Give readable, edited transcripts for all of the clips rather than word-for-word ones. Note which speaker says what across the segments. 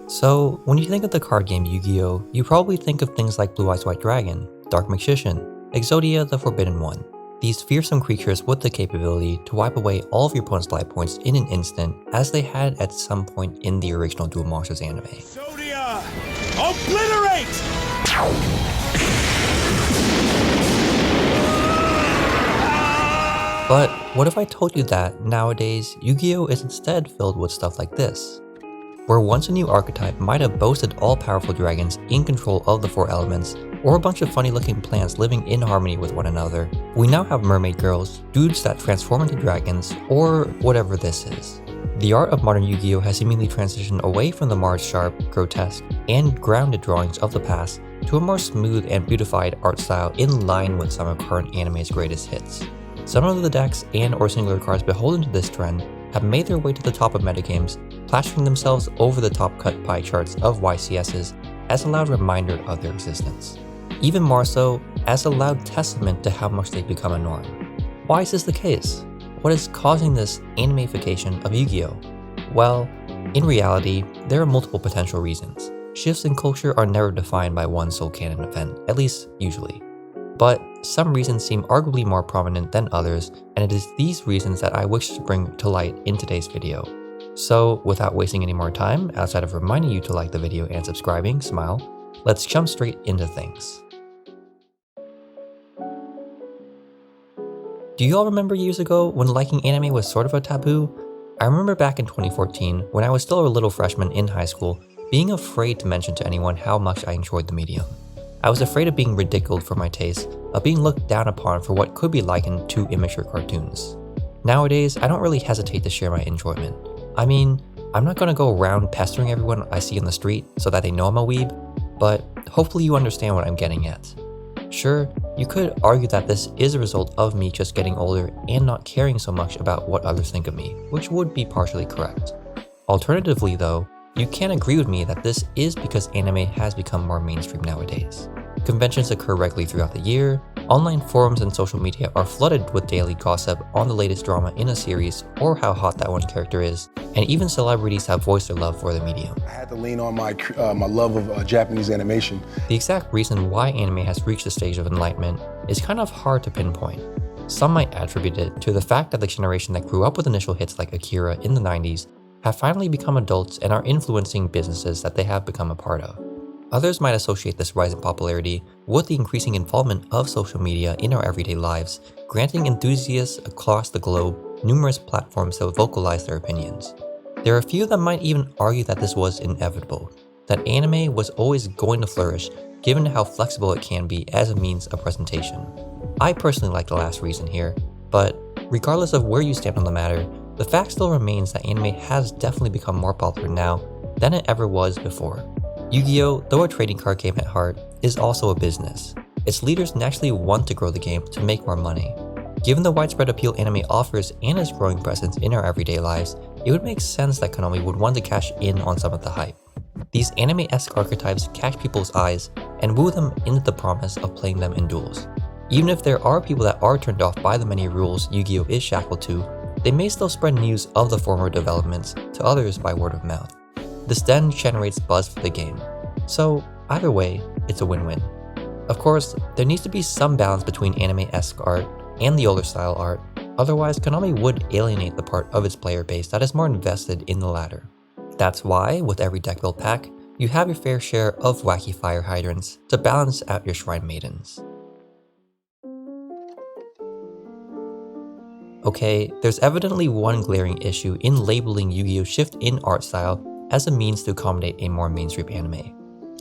Speaker 1: So, when you think of the card game Yu-Gi-Oh!, you probably think of things like Blue Eyes White Dragon, Dark Magician, Exodia the Forbidden One. These fearsome creatures with the capability to wipe away all of your opponent's life points in an instant, as they had at some point in the original Duel Monsters anime.
Speaker 2: Exodia! Obliterate!
Speaker 1: But what if I told you that, nowadays, Yu-Gi-Oh! Is instead filled with stuff like this? Where once a new archetype might have boasted all-powerful dragons in control of the four elements, or a bunch of funny-looking plants living in harmony with one another, we now have mermaid girls, dudes that transform into dragons, or whatever this is. The art of modern Yu-Gi-Oh! Has seemingly transitioned away from the marred, sharp, grotesque, and grounded drawings of the past to a more smooth and beautified art style in line with some of current anime's greatest hits. Some of the decks and or singular cards beholden to this trend have made their way to the top of metagames, plastering themselves over the top cut pie charts of YCSs as a loud reminder of their existence. Even more so, as a loud testament to how much they've become a norm. Why is this the case? What is causing this animification of Yu-Gi-Oh? Well, in reality, there are multiple potential reasons. Shifts in culture are never defined by one sole canon event, at least usually. But some reasons seem arguably more prominent than others, and it is these reasons that I wish to bring to light in today's video. So without wasting any more time, outside of reminding you to like the video and subscribing, smile, let's jump straight into things. Do you all remember years ago when liking anime was sort of a taboo? I remember back in 2014, when I was still a little freshman in high school, being afraid to mention to anyone how much I enjoyed the medium. I was afraid of being ridiculed for my taste, of being looked down upon for what could be likened to immature cartoons. Nowadays, I don't really hesitate to share my enjoyment. I mean, I'm not gonna go around pestering everyone I see in the street so that they know I'm a weeb, but hopefully you understand what I'm getting at. Sure, you could argue that this is a result of me just getting older and not caring so much about what others think of me, which would be partially correct. Alternatively though, you can agree with me that this is because anime has become more mainstream nowadays. Conventions occur regularly throughout the year, online forums and social media are flooded with daily gossip on the latest drama in a series or how hot that one character is, and even celebrities have voiced their love for the medium.
Speaker 3: I had to lean on my love of Japanese animation.
Speaker 1: The exact reason why anime has reached the stage of enlightenment is kind of hard to pinpoint. Some might attribute it to the fact that the generation that grew up with initial hits like Akira in the 90s have finally become adults and are influencing businesses that they have become a part of. Others might associate this rise in popularity with the increasing involvement of social media in our everyday lives, granting enthusiasts across the globe numerous platforms to vocalize their opinions. There are a few that might even argue that this was inevitable, that anime was always going to flourish given how flexible it can be as a means of presentation. I personally like the last reason here, but regardless of where you stand on the matter, the fact still remains that anime has definitely become more popular now than it ever was before. Yu-Gi-Oh!, though a trading card game at heart, is also a business. Its leaders naturally want to grow the game to make more money. Given the widespread appeal anime offers and its growing presence in our everyday lives, it would make sense that Konami would want to cash in on some of the hype. These anime-esque archetypes catch people's eyes and woo them into the promise of playing them in duels. Even if there are people that are turned off by the many rules Yu-Gi-Oh! Is shackled to, they may still spread news of the former developments to others by word of mouth. This then generates buzz for the game. So either way, it's a win-win. Of course, there needs to be some balance between anime-esque art and the older style art, otherwise Konami would alienate the part of its player base that is more invested in the latter. That's why, with every deck build pack, you have your fair share of wacky fire hydrants to balance out your shrine maidens. Okay, there's evidently one glaring issue in labeling Yu-Gi-Oh!'s shift in art style as a means to accommodate a more mainstream anime.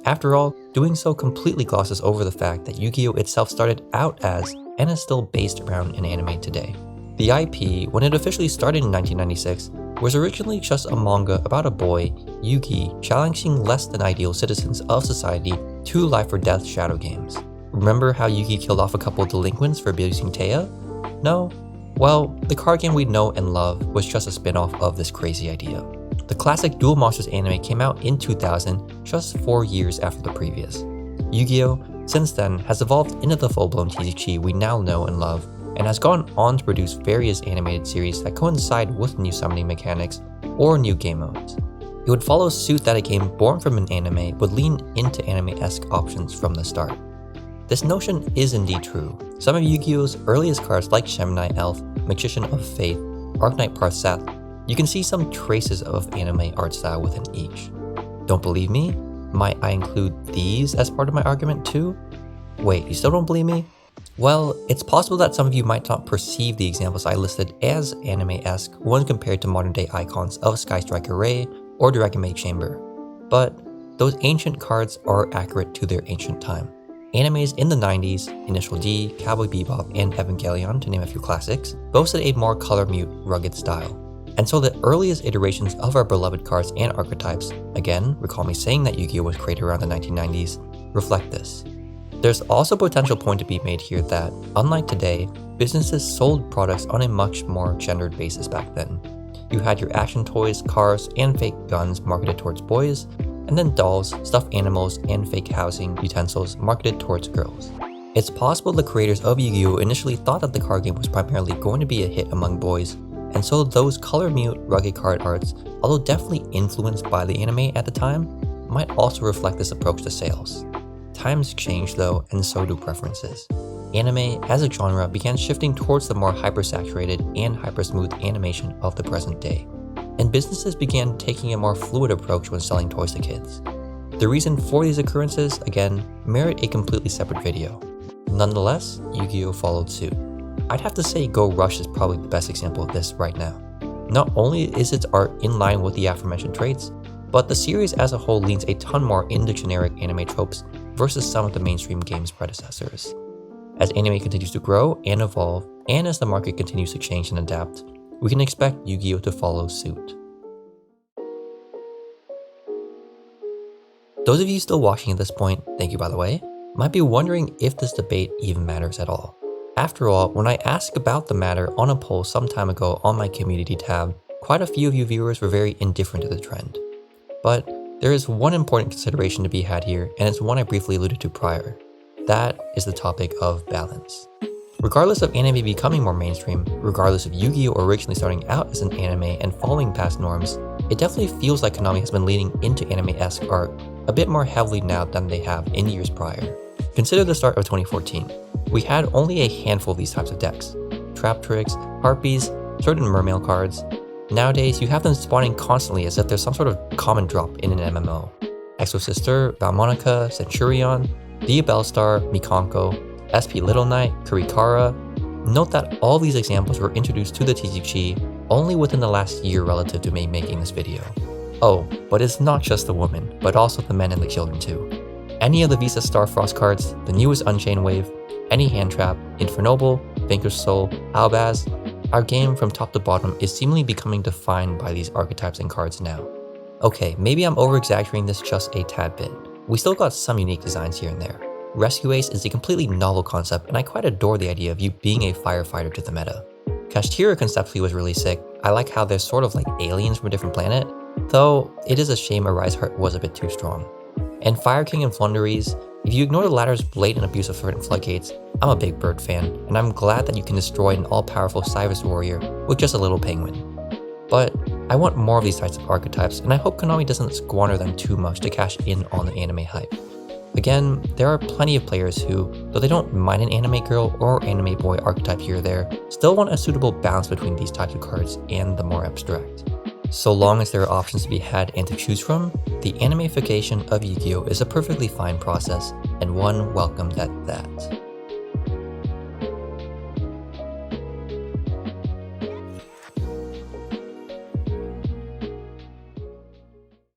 Speaker 1: After all, doing so completely glosses over the fact that Yu-Gi-Oh! Itself started out as, and is still based around, an anime today. The IP, when it officially started in 1996, was originally just a manga about a boy, Yugi, challenging less than ideal citizens of society to life or death shadow games. Remember how Yugi killed off a couple of delinquents for abusing Taya? No? Well, the card game we know and love was just a spin-off of this crazy idea. The classic Duel Monsters anime came out in 2000, just 4 years after the previous. Yu-Gi-Oh! Since then has evolved into the full-blown TCG we now know and love, and has gone on to produce various animated series that coincide with new summoning mechanics or new game modes. It would follow suit that a game born from an anime would lean into anime-esque options from the start. This notion is indeed true. Some of Yu-Gi-Oh's earliest cards like Gemini Elf, Magician of Faith, Arknight Parseth, you can see some traces of anime art style within each. Don't believe me? Might I include these as part of my argument too? Wait, you still don't believe me? Well, it's possible that some of you might not perceive the examples I listed as anime-esque when compared to modern day icons of Sky Striker Ray or Dragon Maid Chamber. But those ancient cards are accurate to their ancient time. Animes in the 90s, Initial D, Cowboy Bebop, and Evangelion, to name a few classics, boasted a more color mute, rugged style. And so the earliest iterations of our beloved cards and archetypes, again, recall me saying that Yu-Gi-Oh was created around the 1990s, reflect this. There's also a potential point to be made here that, unlike today, businesses sold products on a much more gendered basis back then. You had your action toys, cars, and fake guns marketed towards boys, and then dolls, stuffed animals, and fake housing utensils marketed towards girls. It's possible the creators of Yu-Gi-Oh initially thought that the card game was primarily going to be a hit among boys, and so those color mute, rugged card arts, although definitely influenced by the anime at the time, might also reflect this approach to sales. Times change though, and so do preferences. Anime, as a genre, began shifting towards the more hyper-saturated and hyper-smooth animation of the present day, and businesses began taking a more fluid approach when selling toys to kids. The reason for these occurrences, again, merit a completely separate video. Nonetheless, Yu-Gi-Oh followed suit. I'd have to say Go Rush is probably the best example of this right now. Not only is its art in line with the aforementioned traits, but the series as a whole leans a ton more into generic anime tropes versus some of the mainstream game's predecessors. As anime continues to grow and evolve, and as the market continues to change and adapt, we can expect Yu-Gi-Oh to follow suit. Those of you still watching at this point, thank you by the way, might be wondering if this debate even matters at all. After all, when I asked about the matter on a poll some time ago on my community tab, quite a few of you viewers were very indifferent to the trend. But there is one important consideration to be had here, and it's one I briefly alluded to prior. That is the topic of balance. Regardless of anime becoming more mainstream, regardless of Yu-Gi-Oh originally starting out as an anime and following past norms, it definitely feels like Konami has been leaning into anime-esque art a bit more heavily now than they have in years prior. Consider the start of 2014. We had only a handful of these types of decks. Trap Tricks, Harpies, certain Mermail cards. Nowadays, you have them spawning constantly as if there's some sort of common drop in an MMO. Exosister, Mononoke, Centurion, Diabellstar, Mikanko, SP Little Knight, Kurikara. Note that all these examples were introduced to the TCG only within the last year relative to me making this video. Oh, but it's not just the women, but also the men and the children too. Any of the Visa Starfrost cards, the newest Unchained Wave, any Hand Trap, Infernoble, Vanquished Soul, Albaz, our game from top to bottom is seemingly becoming defined by these archetypes and cards now. Okay, maybe I'm over-exaggerating this just a tad bit. We still got some unique designs here and there. Rescue Ace is a completely novel concept, and I quite adore the idea of you being a firefighter to the meta. Kashtira conceptually was really sick. I like how they're sort of like aliens from a different planet, though it is a shame Arise Heart was a bit too strong. And Fire King and Flunderies, if you ignore the latter's blatant abuse of certain floodgates, I'm a big bird fan, and I'm glad that you can destroy an all-powerful Cyrus warrior with just a little penguin. But I want more of these types of archetypes, and I hope Konami doesn't squander them too much to cash in on the anime hype. Again, there are plenty of players who, though they don't mind an anime girl or anime boy archetype here or there, still want a suitable balance between these types of cards and the more abstract. So long as there are options to be had and to choose from, the animification of Yu-Gi-Oh is a perfectly fine process, and one welcomed at that.